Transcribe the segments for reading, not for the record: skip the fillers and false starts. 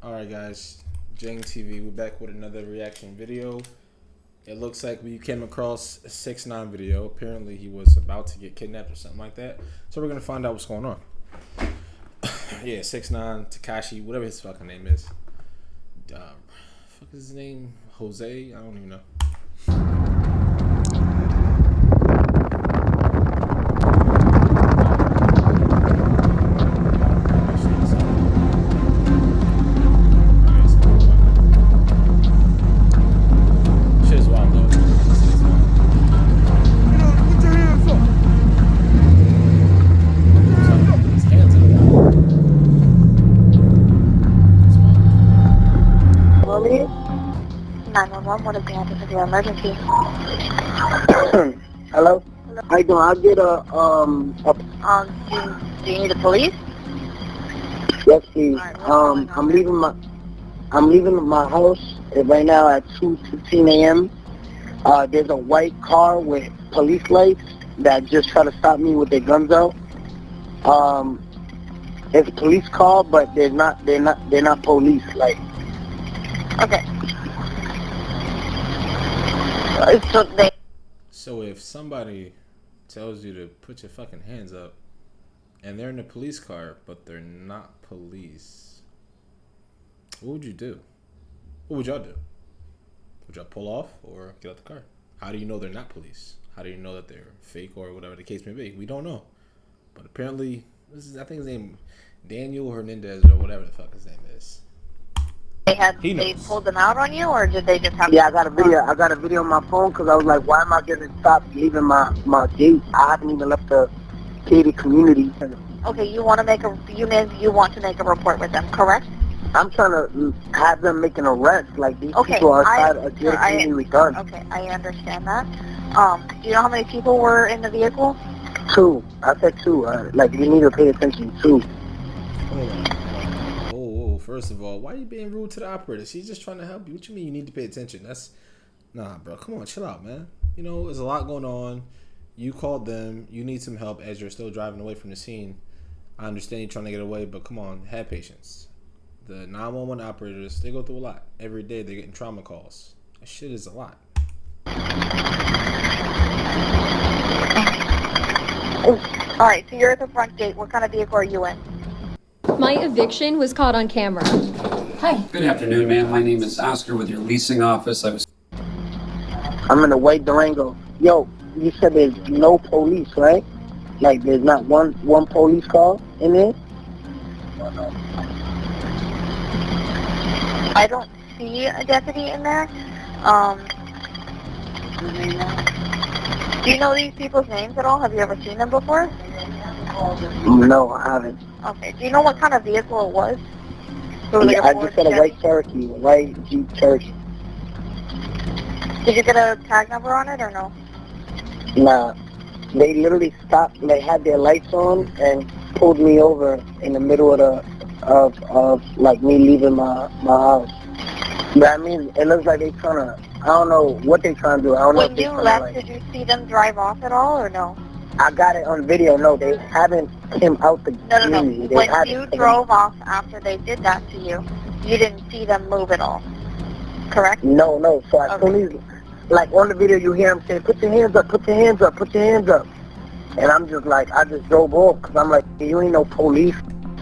Alright guys, Jang TV, we're back with another reaction video. It looks like we came across a 6ix9ine video. Apparently he was about to get kidnapped or something like that. So we're gonna find out what's going on. Yeah, 6ix9ine, Tekashi, whatever his fucking name is. Fuck is his name? Jose? I don't even know. Police? 911, what is the answer to your emergency? Hello? How you doing? I'll get Do you need the police? yes please. Alright, what's going on, I'm leaving my house right now at 2:15 a.m. There's a white car with police lights that just try to stop me with their guns out. It's a police car, but they're not police. Like, okay. So if somebody tells you to put your fucking hands up and they're in a police car but they're not police, what would you do? What would y'all do? Would y'all pull off or get out the car? How do you know they're not police? How do you know that they're fake or whatever the case may be? We don't know. But apparently, I think his name Daniel Hernandez or whatever the fuck his name is. They pulled them out on you, or did they just have? Yeah, I got a video. I got a video on my phone because I was like, why am I getting stopped leaving my gate? I haven't even left the gated community. Okay, you want to make a report with them, correct? I'm trying to have them make an arrest. Like, these people are outside a gated community with guns. Okay, I understand that. Do you know how many people were in the vehicle? 2. I said 2. Like, you need to pay attention. 2. Hold on. Whoa, first of all, why are you being rude to the operator? She's just trying to help you. What you mean you need to pay attention? Nah, bro. Come on, chill out, man. You know, there's a lot going on. You called them. You need some help as you're still driving away from the scene. I understand you're trying to get away, but come on, have patience. The 911 operators, they go through a lot. Every day they're getting trauma calls. That shit is a lot. Alright, so you're at the front gate. What kind of vehicle are you in? My eviction was caught on camera. Hi. Good afternoon, ma'am. My name is Oscar with your leasing office. I'm in a white Durango. Yo, you said there's no police, right? Like, there's not one police car in there? I don't see a deputy in there. Do you know these people's names at all? Have you ever seen them before? No, I haven't. Okay. Do you know what kind of vehicle it was? Yeah, I just said a white Cherokee, a white Jeep Cherokee. Did you get a tag number on it or no? Nah. They literally stopped, they had their lights on and pulled me over in the middle of like me leaving my house. But I mean, it looks like they trying to, I don't know what they trying to do. I don't know when you left, did you see them drive off at all or no? I got it on video. No, they haven't came out the community. No. When you drove off after they did that to you, you didn't see them move at all, correct? No. So I told like on the video you hear them saying, put your hands up, put your hands up, put your hands up. And I'm just like, I just drove off because I'm like, you ain't no police.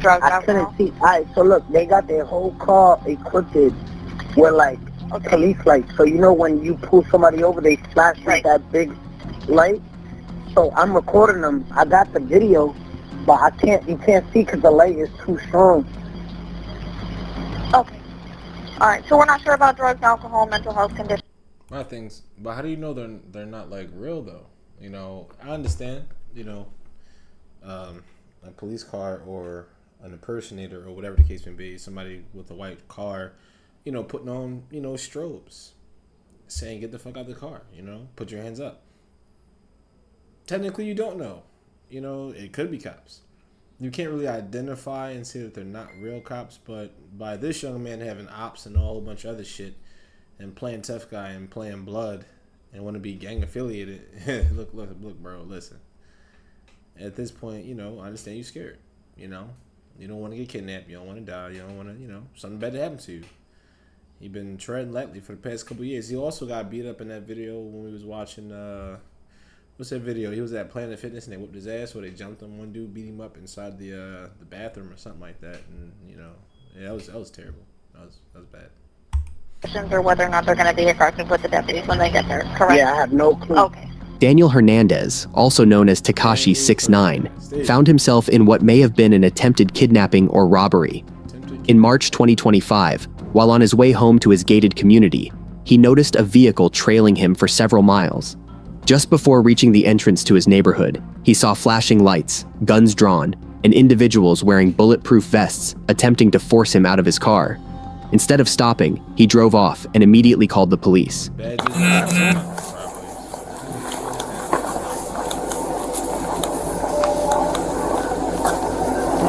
I couldn't see. Alright, so look, they got their whole car equipped with like police lights. So you know when you pull somebody over, they flash like that big light. So I'm recording them. I got the video, but you can't see because the light is too strong. Okay. Alright, so we're not sure about drugs, alcohol, mental health conditions. A lot of things, but how do you know they're not like real though? You know, I understand. You know, a police car or an impersonator or whatever the case may be, somebody with a white car, you know, putting on, you know, strobes, saying get the fuck out of the car, you know, put your hands up. Technically, you don't know. You know, it could be cops. You can't really identify and say that they're not real cops, but by this young man having ops and a whole bunch of other shit and playing tough guy and playing blood and want to be gang affiliated, look, bro, listen. At this point, you know, I understand you're scared, you know. You don't want to get kidnapped. You don't want to die. You don't want to, something bad to happen to you. He been treading lightly for the past couple years. He also got beat up in that video when we was watching, what's that video? He was at Planet Fitness and they whipped his ass, or they jumped him. One dude beat him up inside the bathroom or something like that. And, yeah, that was terrible. That was bad. Or whether or not they're going to be aggressive with the deputies when they get there, correct? Yeah, I have no clue. Okay. Daniel Hernandez, also known as Tekashi 6ix9ine, found himself in what may have been an attempted kidnapping or robbery. In March 2025, while on his way home to his gated community, he noticed a vehicle trailing him for several miles. Just before reaching the entrance to his neighborhood, he saw flashing lights, guns drawn, and individuals wearing bulletproof vests attempting to force him out of his car. Instead of stopping, he drove off and immediately called the police.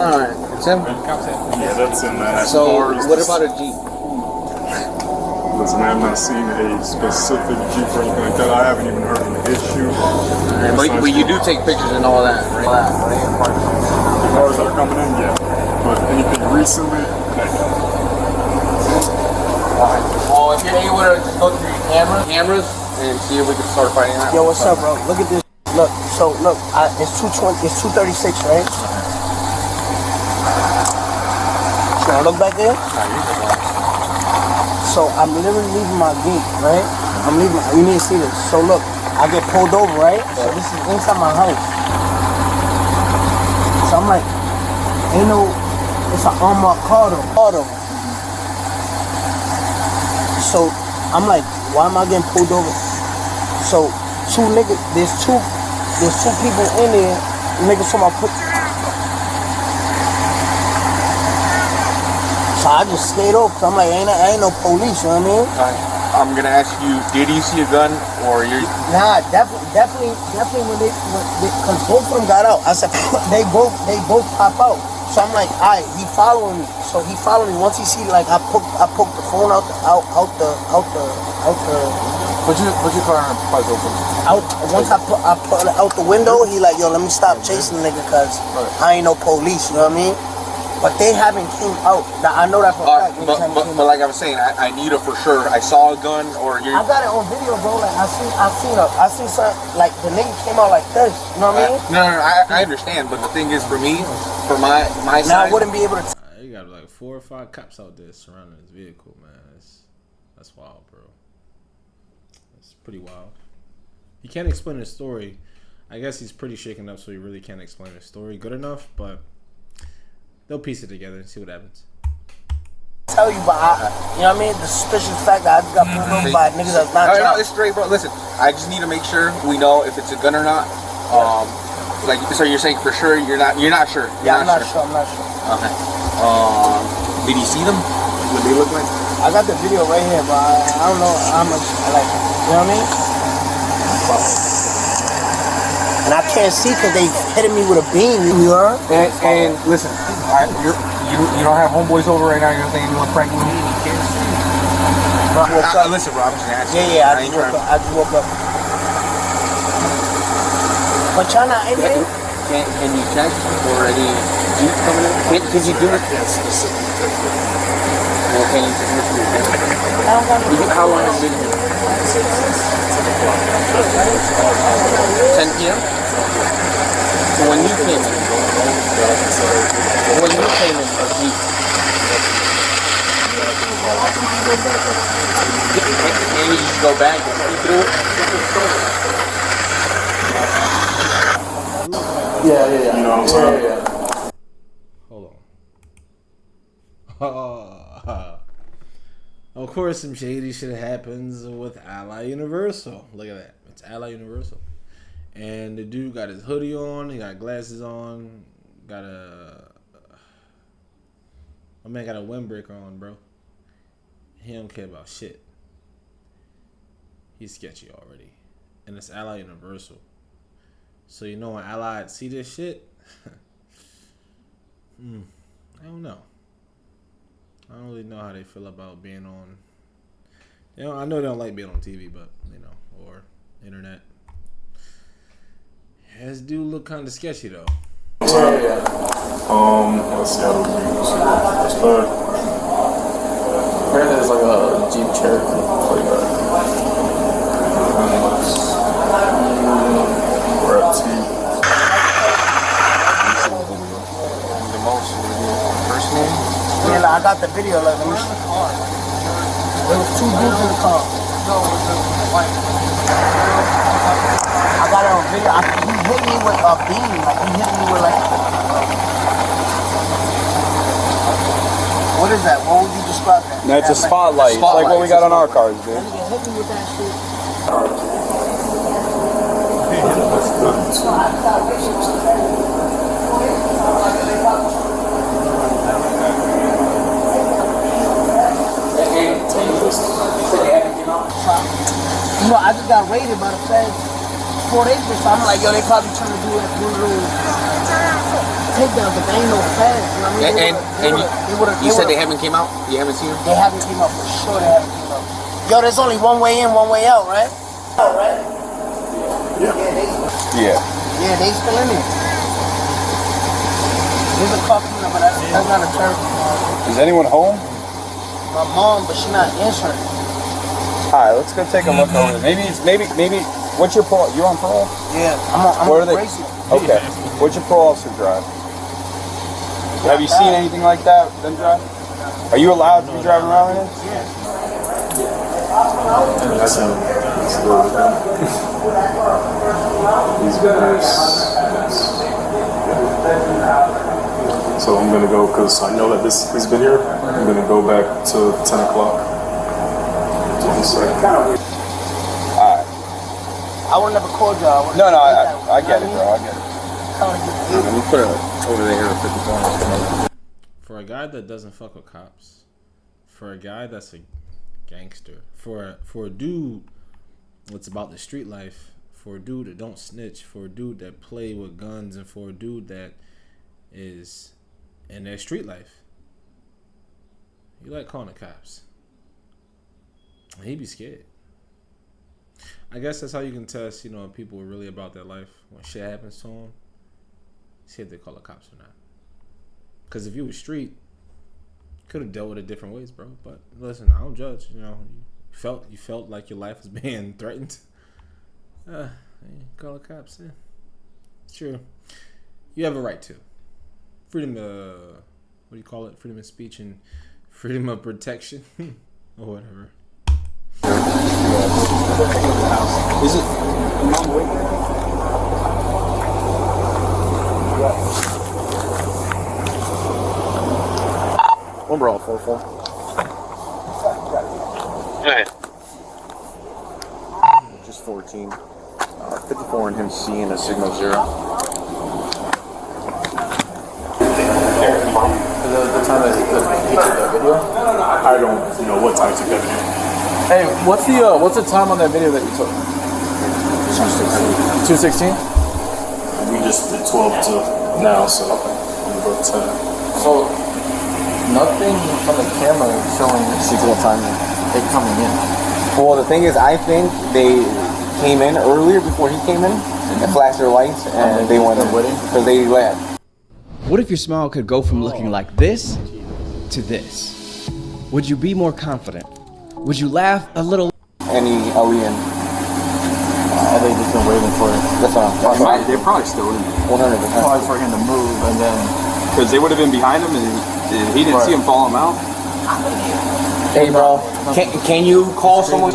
Alright, it's him? Yeah, that's him, man. As So, far as what this- about a Jeep? Listen, man, I've not seen a specific Jeep or anything like that. I haven't even heard an issue. But you do take pictures and all that, right? The cars that are coming in, yeah. But anything recently, Well, if you're able to just go through your cameras and see if we can start finding out. Yo, what's up, bro? Look at this. Look, so look, it's 2:20. It's 2:36, right? Should I look back there? So I'm literally leaving my gate, right? I'm leaving. You need to see this. So look, I get pulled over, right? So this is inside my house. So I'm like, ain't no. It's an unmarked car though. So I'm like, why am I getting pulled over? So there's two people in there. Niggas told me I put. So I just stayed off. Cause I'm like, I ain't no police. You know what I mean? I'm gonna ask you, did you see a gun or you're? Nah, definitely when they, cause both of them got out. I said they both pop out. So I'm like, alright, he following me. So he followed me. Once he see like I poked the phone out the. Put your car on park open. Once I put it out the window, he like, yo, let me stop chasing the nigga, cause I ain't no police. You know what I mean? But they haven't came out. Now, I know that for a fact. But like I was saying, I need it for sure. I saw a gun or you're. I got it on video, bro. Like I seen something like the nigga came out like this. You know what I mean? No, I understand. But the thing is, for me, for my Now side, I wouldn't be able to. You got like 4 or 5 cops out there surrounding his vehicle, man. That's wild, bro. That's pretty wild. He can't explain his story. I guess he's pretty shaken up, so he really can't explain his story good enough. But they'll piece it together and see what happens. Tell you, but you know what I mean? The suspicious fact that I just got pulled over by niggas that's not. No, it's straight, bro. Listen, I just need to make sure we know if it's a gun or not. Like, so you're saying for sure you're not sure. Yeah, I'm not sure. Okay. Did you see them? What they look like? I got the video right here, but I don't know how much. Like, you know what I mean? And I can't see because they hitting me with a beam. You heard? And listen, you don't have homeboys over right now. You're saying you want to prank me? Listen, bro, I'm just asking. Yeah, I just woke up. But y'all not in here? Can you check for any Jeep coming in? Could you do it? Well, can you how long has it been here? 10 p.m.? So when you came in, a Jeep. Can you just go back and see through it? Yeah. you know what I'm saying? Hold on. Of course, some shady shit happens with Ally Universal. Look at that. It's Ally Universal. And the dude got his hoodie on. He got glasses on. My man got a windbreaker on, bro. He don't care about shit. He's sketchy already. And it's Ally Universal. So you know when Ally see this shit? I don't know. I don't really know how they feel about being on. I know they don't like being on TV, but or internet. Yeah, this dude look kind of sketchy though. time. Let's see how do we use it. Apparently there's like a Jeep Cherokee. We're at T. The most first name? Yeah, like, I got the video. Like, let me see. There was 2 dudes in the car. I got it on video. He hit me with a beam. Like, he hit me with like. What is that? What would you describe that? No, it's a spotlight. It's like what we got on our cars, dude. Hit me with that shit. You know, I just got raided by the feds 4 days ago, so I'm like, yo, they probably trying to do it one of those takedowns, but they ain't no feds, you know what I mean? You said they haven't came out? You haven't seen them? They haven't came out for sure, they haven't came out. Yo, there's only one way in, one way out, right? Oh, right? Yeah. Yeah, they still in there. There's a car coming up, but that's not a church. Is anyone home? My mom, but she's not answering. Alright, let's go take a look over there. Maybe, what's your parole? You're on parole? Yeah, I'm Where on are they? bracelet. Okay. What's your parole officer drive? Have you seen anything like that, them drive? Are you allowed to be driving around in it? Yeah. That's him. He's been So I'm gonna go, because I know that he's been here. I'm gonna go back to 10 o'clock. Alright. I would never called y'all. No, I get it, bro. I get it. Let me put it over there at 54. For a guy that doesn't fuck with cops, for a guy that's a gangster, for a dude that's about the street life, for a dude that don't snitch, for a dude that play with guns, and for a dude that is in their street life, you like calling the cops. He'd be scared. I guess that's how you can test, you know, if people are really about their life. When shit happens to them, see if they call the cops or not. Because if you were street, could have dealt with it different ways, bro. But listen, I don't judge. You know, you felt like your life was being threatened. Call the cops. Yeah. It's true. You have a right to freedom. What do you call it? Freedom of speech and freedom of protection, or whatever. Is it? Overall, 4-4. Hey. Just 14. 54 and him C and a signal 0. The time that he took that video? I don't know what time to get here. Hey, what's the time on that video that you took? 2:16. We just did 12 to now, so I'm gonna go 10. So nothing from the camera showing what time they coming in. Well, the thing is, I think they came in earlier before he came in and flashed their lights, and they went in because they left. What if your smile could go from looking like this to this? Would you be more confident? Would you laugh a little? Any Alian? They just been waiting for it. That's what I'm talking about. They're probably still in there. 100%. Probably for him to move, and then Because they would have been behind him and he didn't see him follow him out. Hey, bro, can you call someone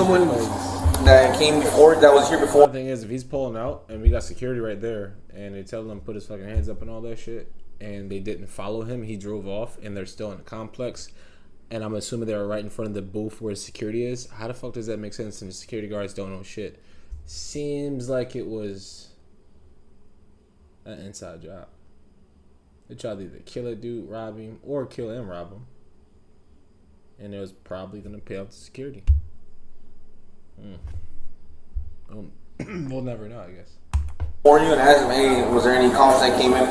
that came before, that was here before? The thing is, if he's pulling out and we got security right there, and they tell him to put his fucking hands up and all that shit, and they didn't follow him, he drove off, and they're still in the complex. And I'm assuming they were right in front of the booth where security is. How the fuck does that make sense? And the security guards don't know shit. Seems like it was an inside job. They tried to either kill a dude, rob him, or kill and rob him. And it was probably gonna pay off the security. We'll never know, I guess. Or you and asked him, hey, was there any cops that came in?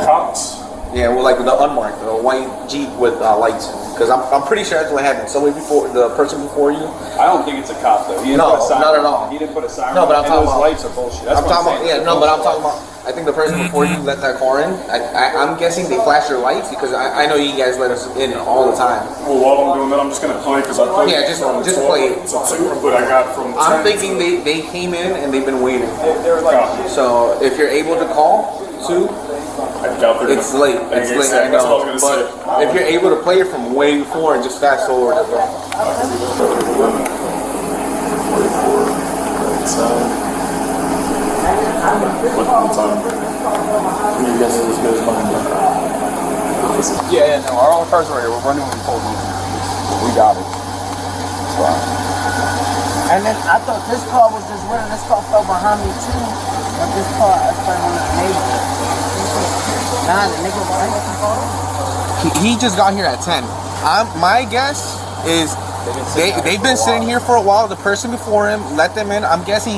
Cops? Yeah, well, like the unmarked, the white Jeep with lights. Because I'm pretty sure that's what happened. Somebody before, the person before you. I don't think it's a cop though. He didn't put a siren. Not at all. He didn't put a siren. No, but I'm and talking those about lights are bullshit. That's I'm talking about, yeah, no, but I'm talking about I think the person before you let that car in, I'm guessing they flashed their lights because I know you guys let us in all the time. Well, while I'm doing that, I'm just gonna play because I played. Yeah, just play it. It's a 2, but I got from 10. I'm thinking they came in and they've been waiting. So if you're able to call, Sue, it's late. It's late, I know. But if you're able to play it from way before and just fast forward. Yeah, no, our own cars are here. We're running when we pulled in. We got it. It's fine. And then I thought this car was just running. This car fell behind me too. But this car, I started on the neighbor. Nah, the nigga was He just got here at 10. My guess is they've been sitting here for a while. The person before him let them in. I'm guessing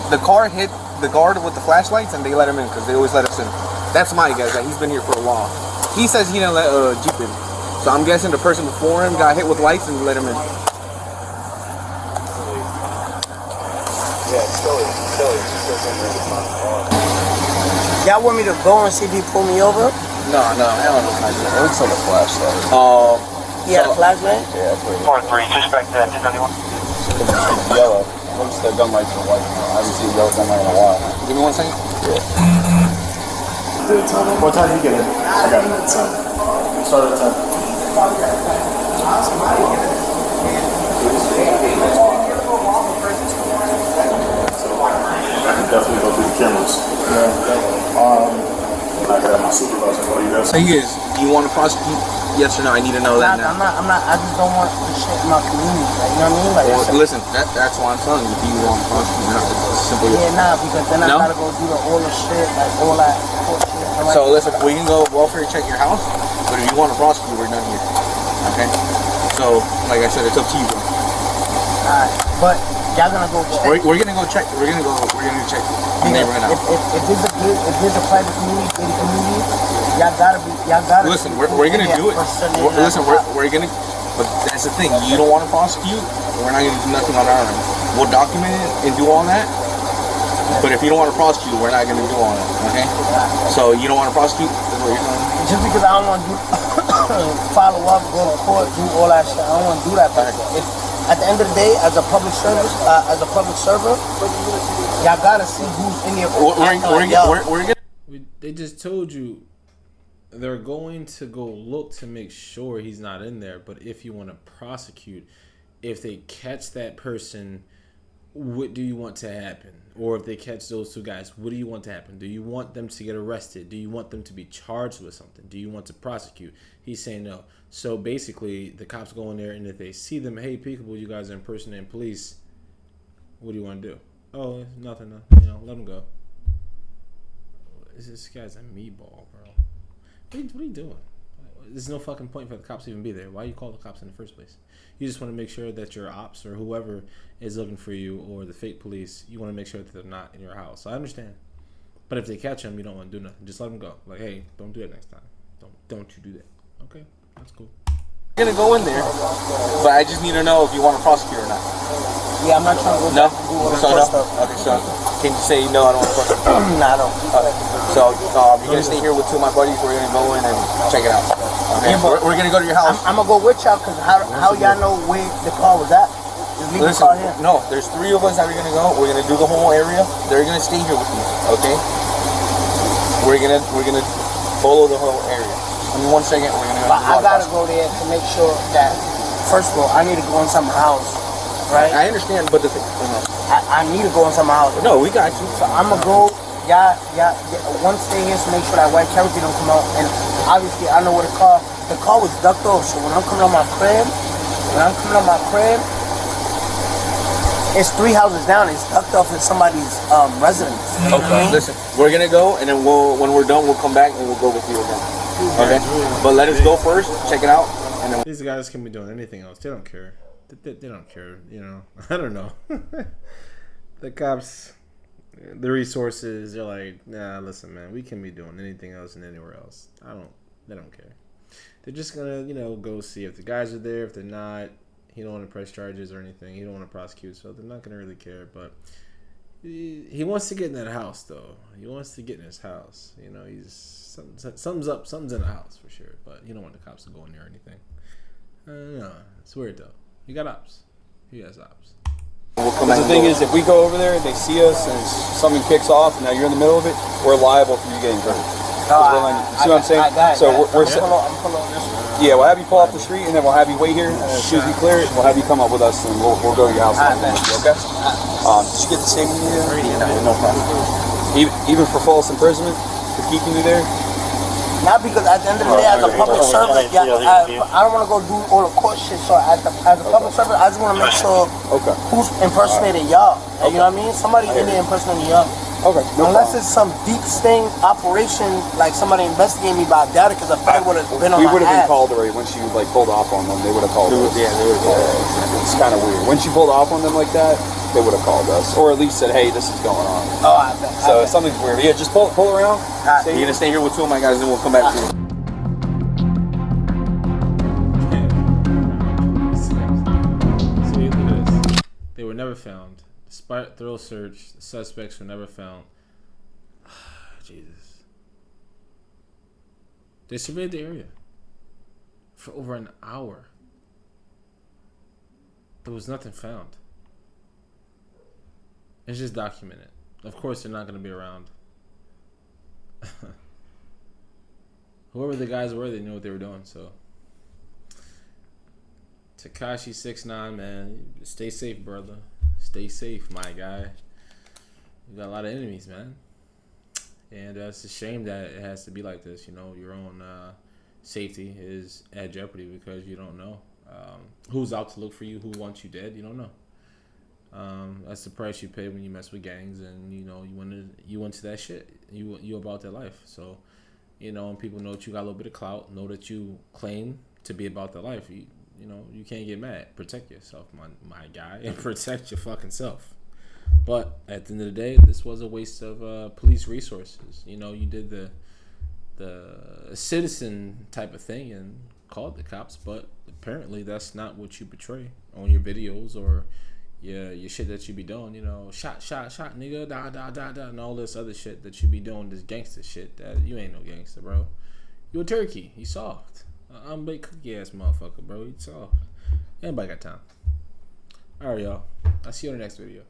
the car hit the guard with the flashlights and they let him in because they always let us in. That's my guess, that he's been here for a while. He says he didn't let Jeep in. So I'm guessing the person before him got hit with lights and let him in. Y'all want me to go and see if he pull me over? No, hell no. It looks like a flashlight. He had a flashlight? Yeah, that's what it is. 4-3, suspect 1091. It's yellow. Looks the gun lights are white. I haven't seen a yellow gun light in a while. Give me 1 second. Yeah. What time did you get in? I got in at 10. Started at 10. So I can definitely go through the cameras. I could have my supervisor call you guys. So do you want to prosecute? Yes or no? I need to know that now. I'm not, I just don't want the shit in my community. Like, you know what I mean? Like, Listen, that's why I'm telling you. Do you want to prosecute? Not simply. Yeah, nah, because then I gotta go do all the shit, like all that shit. So listen, we can go welfare check your house, but if you want to prosecute, we're done here. Okay? So, like I said, it's up to you, bro. Alright, but y'all gonna go check. We're gonna go check. We're gonna check the neighborhood out. If there's a private community, gated community, y'all gotta. Listen, we're gonna do it. We're gonna. But that's the thing. You don't want to prosecute. We're not gonna do nothing on our end. We'll document it and do all that. But if you don't want to prosecute, we're not gonna do all that. Okay? So you don't want to prosecute. That's what you're telling me. Just because I don't want to do follow up, go to court, do all that shit. I don't want to do that. But at the end of the day, as a public server, y'all gotta see who's in your. They just told you they're going to go look to make sure he's not in there. But if you want to prosecute, if they catch that person, what do you want to happen? Or if they catch those two guys, what do you want to happen? Do you want them to get arrested? Do you want them to be charged with something? Do you want to prosecute? He's saying no. So basically, the cops go in there, and if they see them, hey, peekaboo, you guys are impersonating police. What do you want to do? Oh, nothing. Let them go. This guy's a meatball, bro. What are you doing? There's no fucking point for the cops to even be there. Why you call the cops in the first place? You just want to make sure that your ops or whoever is looking for you or the fake police, you want to make sure that they're not in your house. I understand. But if they catch them, you don't want to do nothing. Just let them go. Like, hey, don't do it next time. Don't you do that. Okay, that's cool. I'm gonna go in there, but I just need to know if you want to prosecute or not. Yeah, I'm not trying to go No? back and do all So the no? stuff. Okay, so can you say no, I don't want to prosecute? Nah, I don't. So you're gonna stay here with two of my buddies. We're gonna go in and check it out. Okay, Yeah, but we're gonna go to your house. I'm gonna go with y'all because how y'all know where the car was at? Just leave the car here. No, there's 3 of us that are gonna go. We're gonna do the whole area. They're gonna stay here with you. Okay? We're gonna follow the whole area. Give me 1 second. We're gonna. But I gotta go there to make sure that first of all I need to go inside my house, right? I understand, but the thing. I need to go inside my house. No, we got you. So I'm gonna go. Yeah. One stay here to make sure that white Cherokee don't come out. And obviously I know where the car was ducked off. So when I'm coming on my crib, it's 3 houses down. It's ducked off in somebody's residence. Okay, listen, we're gonna go, and then when we're done, we'll come back and we'll go with you again. Okay, but let us go first, check it out, and then these guys can be doing anything else. They don't care. They don't care. I don't know. The cops, the resources, they're like, nah, listen, man, we can be doing anything else and anywhere else. They don't care. They're just gonna, go see if the guys are there. If they're not, he don't want to press charges or anything. He don't want to prosecute, so they're not gonna really care. But he wants to get in that house though. He wants to get in his house. You know, he's something's up. Something's in the house for sure. But you don't want the cops to go in there or anything. I don't know. It's weird though. He got ops. He has ops. Because the thing is, if we go over there and they see us and something kicks off, and now you're in the middle of it, we're liable for you getting hurt. You see what I'm saying? So we're yeah, we'll have you pull off the street, and then we'll have you wait here. And as soon as we clear it, we'll have you come up with us, and we'll go to your house. Okay? Did you get the same one? No problem. Even for false imprisonment, for keeping you there. Not because at the end of the day, as a public servant, I don't want to go do all the court shit. So as a public servant, I just want to make sure who's impersonating y'all. You know what I mean? Somebody in there impersonating y'all. Okay. No Unless problem. it's some deep sting operation, like somebody investigating me, but I doubt it because I probably would have been on my ass. We would have been called already once you like pulled off on them. They would have called us. Yeah, they would have. It's kind of weird. Once you pulled off on them like that, they would have called us, or at least said, "Hey, this is going on." Oh, I bet. So something's weird. Yeah, just pull around. You're gonna stay here with two of my guys, and we'll come back to you. See, look at this. They were never found. Despite thorough search, the suspects were never found. Jesus. They surveyed the area for over an hour. There was nothing found. It's just documented. Of course, they're not going to be around. Whoever the guys were, they knew what they were doing. So, 6ix9ine, man, stay safe, brother. Stay safe, my guy. You got a lot of enemies, man. And it's a shame that it has to be like this. You know, your own safety is at jeopardy because you don't know who's out to look for you, who wants you dead. You don't know. That's the price you pay when you mess with gangs, and you know you into that shit. You about that life. So, you know, and people know that you got a little bit of clout, know that you claim to be about that life. You know, you can't get mad. Protect yourself, my guy, and protect your fucking self. But at the end of the day, this was a waste of police resources. You know, you did the citizen type of thing and called the cops, but apparently that's not what you portray on your videos or your shit that you be doing. You know, shot, nigga, da, and all this other shit that you be doing, this gangster shit that you ain't no gangster, bro. You a turkey. You soft. Unbaked cookie ass motherfucker, bro. You soft. Anybody got time. Alright, y'all. I'll see you on the next video.